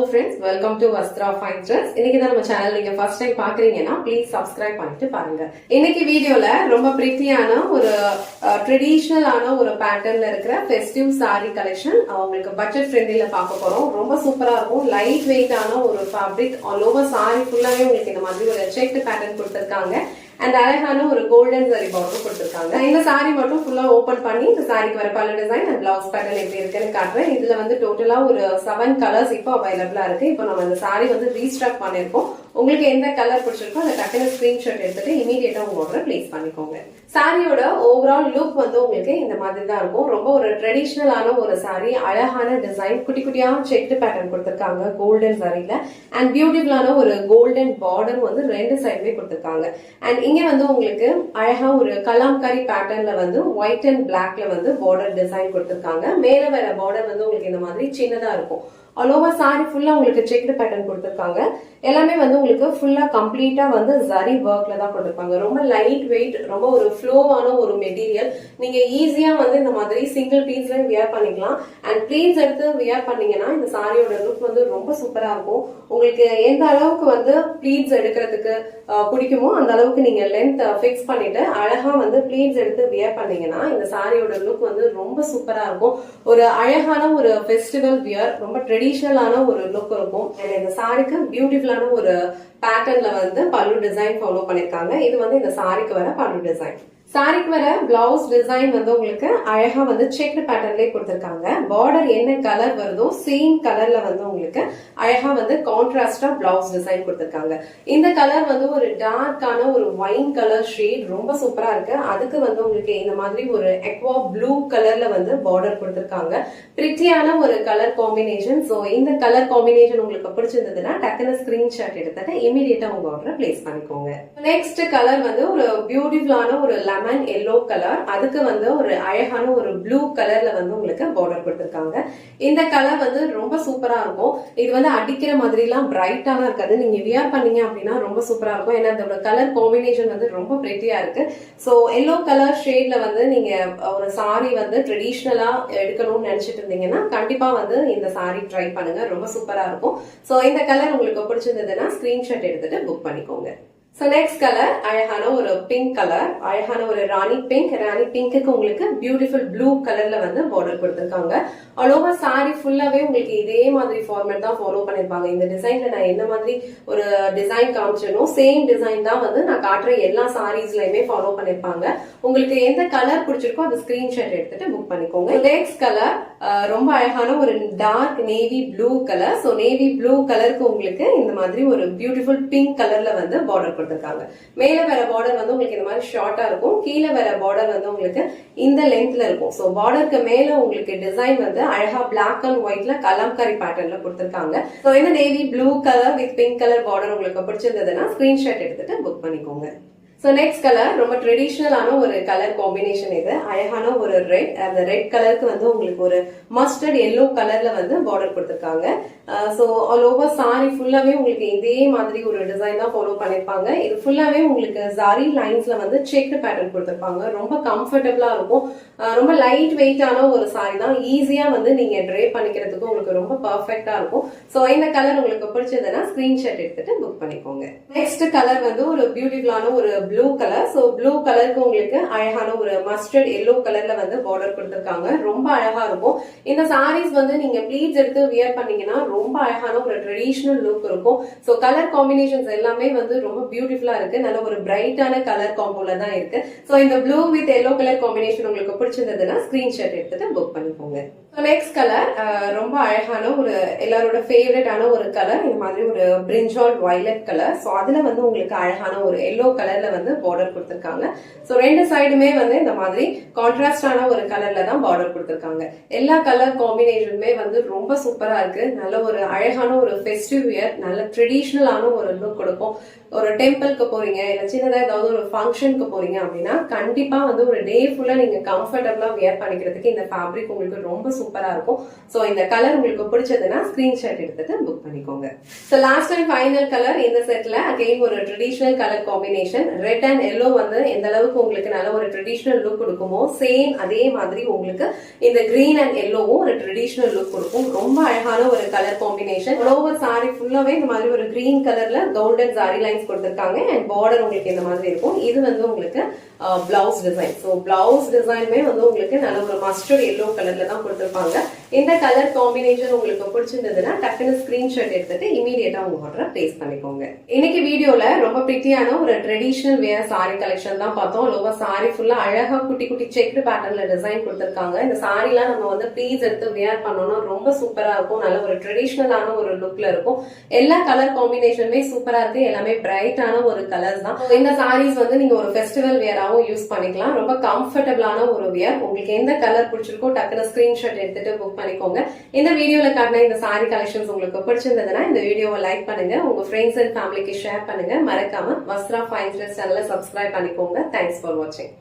friends, welcome to Vastra Fine Threads. இன்னைக்கு தான் நம்ம சேனல் நீங்க ஃபர்ஸ்ட் டைம் பாக்குறீங்கன்னா ப்ளீஸ் சப்ஸ்கிரைப் பண்ணிட்டு பாருங்க. இன்னைக்கு வீடியோல ரொம்ப பிரிட்டியான ஒரு ட்ரெடிஷனலான ஒரு பேட்டர்ன்ல இருக்கிற ஃபெஸ்டிவ் saree கலெக்ஷன் உங்களுக்கு பட்ஜெட் ஃப்ரெண்ட்லில பார்க்க போறோம். ரொம்ப சூப்பரா இருக்கும். லைட் வெயிட்டான ஒரு ஃபேப்ரிக் ஆல் ஓவர் saree ஃபுல்லாவே உங்களுக்கு இந்த மாதிரி ஒரு செக்ட் பேட்டர்ன் கொடுத்திருக்காங்க. அண்ட் அழகான ஒரு கோல்டன் ஜரி பார்டர் கொடுத்திருக்காங்க. இந்த saree மட்டும் ஃபுல்லா ஓபன் பண்ணி இந்த சாரிக்கு வர பல்லு டிசைன் அண்ட் பிளவுஸ் பேட்டர்ன் எப்படி இருக்குன்னு காட்டுறேன். இதுல வந்து டோட்டலா ஒரு 7 கலர்ஸ் இப்போ அவைலபிளா இருக்கு. இப்போ நம்ம இந்த saree வந்து ரீஸ்டாக் பண்ணிருக்கோம். உங்களுக்கு எந்த கலர் பிடிச்சிருக்கோ அந்த டக்குனு ஸ்கிரீன்ஷாட் எடுத்துட்டு இமீடியட்டா உங்க ஆர்டர் பிளேஸ் பண்ணிக்கோங்க. சாரியோட ஓவரால் லுக் வந்து உங்களுக்கு இந்த மாதிரி தான் இருக்கும். ரொம்ப ஒரு ட்ரெடிஷனலான ஒரு saree, அழகான டிசைன், குட்டி குட்டியா செக்ட் பேட்டர்ன் கொடுத்திருக்காங்க கோல்டன் சாரியில. அண்ட் பியூட்டிஃபுல்லான ஒரு கோல்டன் பார்டர் வந்து ரெண்டு சைடுமே கொடுத்திருக்காங்க. அண்ட் இங்க வந்து உங்களுக்கு அழகா ஒரு கலாம்காரி பேட்டர்ன்ல வந்து ஒயிட் அண்ட் பிளாக்ல வந்து பார்டர் டிசைன் கொடுத்திருக்காங்க. மேல வர பார்டர் வந்து உங்களுக்கு இந்த மாதிரி சின்னதா இருக்கும். ஆல் ஓவர் சாரி ஃபுல்லா உங்களுக்கு செக்டு பேட்டர்ன் கொடுத்திருக்காங்க. எல்லாமே வந்து உங்களுக்கு ஃபுல்லா கம்ப்ளீட்டா வந்து ஜரி ஒர்க்ல தான் கொடுத்திருப்பாங்க. ரொம்ப லைட் வெயிட், ரொம்ப ஒரு ஃப்ளோவான ஒரு மெட்டீரியல். நீங்க ஈஸியா வந்து இந்த மாதிரி சிங்கிள் பீஸ்ல வியர் பண்ணிக்கலாம். அண்ட் ப்ளீட்ஸ் எடுத்து வியர் பண்ணீங்கன்னா இந்த சாரியோட லுக் வந்து ரொம்ப சூப்பரா இருக்கும். உங்களுக்கு எந்த அளவுக்கு வந்து ப்ளீட்ஸ் எடுக்கிறதுக்கு பிடிக்குமோ அந்த அளவுக்கு நீங்க லென்த் ஃபிக்ஸ் பண்ணிட்டு அழகா வந்து ப்ளீட்ஸ் எடுத்து வியர் பண்ணீங்கன்னா இந்த சாரியோட லுக் வந்து ரொம்ப சூப்பரா இருக்கும். ஒரு அழகான ஒரு ஃபெஸ்டிவல் வியர், ரொம்ப ட்ரெடிஷனலான ஒரு லுக் இருக்கும். இந்த சாரிக்கு பியூட்டிஃபுல்லான ஒரு பேட்டர்ன்ல வந்து பல்லு டிசைன் ஃபாலோ பண்ணிருக்காங்க. இது வந்து இந்த சாரிக்கு வர பல்லு டிசைன். சாரிக்கு வர பிளவுஸ் டிசைன் வந்து உங்களுக்கு அழகா வந்து செக்டு பேட்டர்ன்லயே கொடுத்திருக்காங்க. பார்டர் என்ன கலர் வருதோ சேம் கலர்ல வந்து உங்களுக்கு அழகா வந்து கான்ட்ராஸ்டா பிளவுஸ் டிசைன் கொடுத்திருக்காங்க. இந்த கலர் வந்து ஒரு டார்க்கான ஒரு ஒயின் கலர் ஷேட், ரொம்ப சூப்பரா இருக்கு. அதுக்கு வந்து உங்களுக்கு இந்த மாதிரி ஒரு எக்வா ப்ளூ கலர்ல வந்து பார்டர் கொடுத்திருக்காங்க. பிரிட்டியான ஒரு கலர் காம்பினேஷன். சோ இந்த கலர் காம்பினேஷன் உங்களுக்கு பிடிச்சிருந்ததுன்னா டக்குனு ஸ்கிரீன்ஷாட் எடுத்துட்டு இமீடியட்டா உங்க ஆர்டர் பிளேஸ் பண்ணிக்கோங்க. நெக்ஸ்ட் கலர் வந்து ஒரு பியூட்டிஃபுல்லான ஒரு லெமன் எல்லோ கலர், அதுக்கு வந்து ஒரு அழகான ஒரு ப்ளூ கலர்ல வந்து உங்களுக்கு பார்டர் கொடுத்திருக்காங்க. இந்த கலர் வந்து ரொம்ப சூப்பரா இருக்கும். இது வந்து அடிக்கிற மாதிரி எல்லாம் பிரைட்டான இருக்காது. நீங்க வியர் பண்ணீங்க அப்படின்னா ரொம்ப சூப்பரா இருக்கும். ஏன்னா அதோட கலர் காம்பினேஷன் வந்து ரொம்ப பிரிட்டியா இருக்கு. சோ எல்லோ கலர் ஷேட்ல வந்து நீங்க ஒரு சாரி வந்து ட்ரெடிஷனலா எடுக்கணும்னு நினைச்சிட்டு இருந்தீங்கன்னா கண்டிப்பா வந்து இந்த சாரி ட்ரை பண்ணுங்க. ரொம்ப சூப்பரா இருக்கும். சோ இந்த கலர் உங்களுக்கு பிடிச்சிருந்ததுன்னா ஸ்கிரீன்ஷாட் எடுத்துட்டு புக் பண்ணிக்கோங்க. சோ நெக்ஸ்ட் கலர் அழகான ஒரு பிங்க் கலர், அழகான ஒரு ராணி பிங்க். ராணி பிங்க்கு உங்களுக்கு பியூட்டிஃபுல் ப்ளூ கலர்ல வந்து பார்டர் கொடுத்திருக்காங்க. ஆல் ஓவர் சாரி ஃபுல்லாவே உங்களுக்கு இதே மாதிரி ஃபார்மேட் தான் ஃபாலோ பண்ணிருப்பாங்க. இந்த டிசைன்ல நான் என்ன மாதிரி ஒரு டிசைன் காமிச்சனோ சேம் டிசைன் தான் வந்து நான் காட்டுற எல்லா சாரீஸ்லயுமே ஃபாலோ பண்ணிருப்பாங்க. உங்களுக்கு எந்த கலர் பிடிச்சிருக்கோ அது ஸ்கிரீன்ஷாட் எடுத்துட்டு புக் பண்ணிக்கோங்க. நெக்ஸ்ட் கலர் ரொம்ப அழகான ஒரு dark navy blue colour. So navy blue கலருக்கு உங்களுக்கு இந்த மாதிரி ஒரு பியூட்டிஃபுல் பிங்க் கலர்ல வந்து பார்டர் கொடுத்திருக்காங்க. மேல வர பார்டர் வந்து உங்களுக்கு இந்த மாதிரி ஷார்ட்டா இருக்கும். கீழே வர பார்டர் வந்து உங்களுக்கு இந்த லென்த்ல இருக்கும். சோ பார்டருக்கு மேல உங்களுக்கு டிசைன் வந்து அழகா பிளாக் அண்ட் ஒயிட்ல கலாம்காரி பேட்டர்ன்ல கொடுத்திருக்காங்க. சோ இந்த navy blue colour with pink colour border உங்களுக்கு பிடிச்சிருந்ததுன்னா ஸ்கிரீன்ஷாட் எடுத்துட்டு புக் பண்ணிக்கோங்க. சோ நெக்ஸ்ட் கலர் ரொம்ப ட்ரெடிஷனலான ஒரு கலர் காம்பினேஷன். இது அழகான ஒரு ரெட், அந்த ரெட் கலருக்கு வந்து உங்களுக்கு ஒரு மஸ்டர்ட் எல்லோ கலர்ல வந்து பார்டர் கொடுத்திருக்காங்க. சோ ஆல் ஓவர் சாரி ஃபுல்லாவே உங்களுக்கு இதே மாதிரி ஒரு டிசைன் தான் ஃபாலோ பண்ணிருப்பாங்க. இது ஃபுல்லாவே உங்களுக்கு ஜரி லைன்ஸ்ல வந்து செக்டு பேட்டர்ன் கொடுத்திருப்பாங்க. ரொம்ப கம்ஃபர்டபுளா இருக்கும். ரொம்ப லைட் வெயிட்டான ஒரு சாரி தான். ஈஸியா வந்து நீங்க ட்ரே பண்ணிக்கிறதுக்கு உங்களுக்கு ரொம்ப பர்ஃபெக்டா இருக்கும். சோ இந்த கலர் உங்களுக்கு பிடிச்சதுன்னா ஸ்கிரீன்ஷாட் எடுத்துட்டு புக் பண்ணிக்கோங்க. நெக்ஸ்ட் கலர் வந்து ஒரு பியூட்டிஃபுல்லான ஒரு ப்ளூ கலர். சோ ப்ளூ கலருக்கு உங்களுக்கு அழகான ஒரு மஸ்டர்ட் எல்லோ கலர்ல வந்து பார்டர் கொடுத்திருக்காங்க. ரொம்ப அழகா இருக்கும். இந்த சாரீஸ் வந்து நீங்க ப்ளீட்ஸ் எடுத்து வியர் பண்ணீங்கன்னா ரொம்ப அழகான ஒரு ட்ரெடிஷனல் லுக் இருக்கும். சோ கலர் காம்பினேஷன்ஸ் எல்லாமே வந்து ரொம்ப பியூட்டிஃபுல்லா இருக்கு. நல்ல ஒரு பிரைட்டான கலர் காம்போல தான் இருக்கு. சோ இந்த blue with yellow colour combination உங்களுக்கு பிடிச்சிருந்ததுன்னா ஸ்கிரீன்ஷாட் எடுத்துட்டு புக் பண்ணிக்கோங்க. நெக்ஸ்ட் கலர் ரொம்ப அழகான ஒரு எல்லாரோட ஃபேவரட்டான ஒரு கலர், இந்த மாதிரி ஒரு பிரிஞ்சால் வயலட் கலர். சோ அதுல வந்து உங்களுக்கு அழகான ஒரு எல்லோ கலர்ல வந்து பார்டர் கொடுத்திருக்காங்க. சோ ரெண்டு சைடுமே வந்து இந்த மாதிரி கான்ட்ராஸ்டான ஒரு கலர்ல தான் பார்டர் கொடுத்திருக்காங்க. எல்லா கலர் காம்பினேஷனுமே வந்து ரொம்ப சூப்பரா இருக்கு. நல்ல ஒரு அழகான ஒரு ஃபெஸ்டிவ் வியர், நல்ல ட்ரெடிஷனலான ஒரு லுக் கொடுக்கும். ஒரு டெம்பிளுக்கு போறீங்க, இல்ல சின்னதா ஏதாவது ஒரு ஃபங்க்ஷனுக்கு போறீங்க அப்படின்னா கண்டிப்பா வந்து ஒரு டே ஃபுல்லா நீங்க கம்ஃபர்டபுளா வியர் பண்ணிக்கிறதுக்கு இந்த ஃபேப்ரிக் உங்களுக்கு ரொம்ப சூப்பரா இருக்கும். சோ இந்த கலர் உங்களுக்கு பிடிச்சதுன்னா ஸ்கிரீன்ஷாட் எடுத்துட்டு புக் பண்ணிக்கோங்க. So last and final colour இந்த செட்ல அகைன் ஒரு traditional colour combination. Red and yellow வந்து எந்த அளவுக்கு உங்களுக்கு நல்ல ஒரு ட்ரெடிஷனல் லுக் கொடுக்குமோ சேம் அதே மாதிரி உங்களுக்கு இந்த கிரீன் அண்ட் எல்லோவும் ஒரு ட்ரெடிஷனல் லுக் கொடுக்கும். ரொம்ப அழகான ஒரு கலர் காம்பினேஷன். ஓவர் சாரி ஃபுல்லாவே இந்த மாதிரி ஒரு கிரீன் கலர்ல கோல்டன் சாரி லைன்ஸ் கொடுத்திருக்காங்க அண்ட் பார்டர் உங்களுக்கு இந்த மாதிரி இருக்கும். இது வந்து உங்களுக்கு பிளவுஸ் டிசைன். ஸோ பிளவுஸ் டிசைனுமே வந்து உங்களுக்கு நல்ல ஒரு மஸ்டர்ட் எல்லோ கலர்ல தான் கொடுத்திருப்பாங்க. இந்த கலர் காம்பினேஷன் உங்களுக்கு பிடிச்சிருந்ததுன்னா டக்குன்னு ஸ்கிரீன்ஷாட் எடுத்துட்டு இமீடியட்டா உங்க ஆர்டரை பிளேஸ் பண்ணிக்கோங்க. இன்னைக்கு வீடியோல ரொம்ப பிரிட்டியான ஒரு ட்ரெடிஷனல் வேர் சாரி கலெக்ஷன் தான் பார்த்தோம். லோவா சாரி ஃபுல்லா அழகா குட்டி குட்டி செக்டு பேட்டர்ன்ல டிசைன் கொடுத்திருக்காங்க. இந்த சாரி எல்லாம் நம்ம வந்து ப்ளீஸ் எடுத்து வேர் பண்ணோம்னா ரொம்ப சூப்பரா இருக்கும். நல்ல ஒரு ட்ரெடிஷனலான ஒரு லுக்ல இருக்கும். எல்லா கலர் காம்பினேஷனுமே சூப்பரா இருக்கு. எல்லாமே பிரைட்டான ஒரு கலர்ஸ் தான். இந்த சாரீஸ் வந்து நீங்க ஒரு ஃபெஸ்டிவல் வேராவும் யூஸ் பண்ணிக்கலாம். ரொம்ப கம்ஃபர்டபிளான ஒரு வேர். உங்களுக்கு எந்த கலர் பிடிச்சிருக்கோ டக்குனு ஸ்கிரீன்ஷாட் எடுத்துட்டு புக் பண்ணிக்கோங்க. இந்த வீடியோல காட்டின இந்த சாரி கலெக்ஷன்ஸ் உங்களுக்கு பிடிச்சிருந்ததுன்னா இந்த வீடியோவை லைக் பண்ணுங்க, உங்க ஃப்ரெண்ட்ஸ் அண்ட் ஃபேமிலிக்கு ஷேர் பண்ணுங்க. மறக்காம வஸ்த்ரா ஃபைன் ட்ரெஸ் சேனலை சப்ஸ்கிரைப் பண்ணிக்கோங்க. தேங்க்ஸ் ஃபார் வாட்சிங்.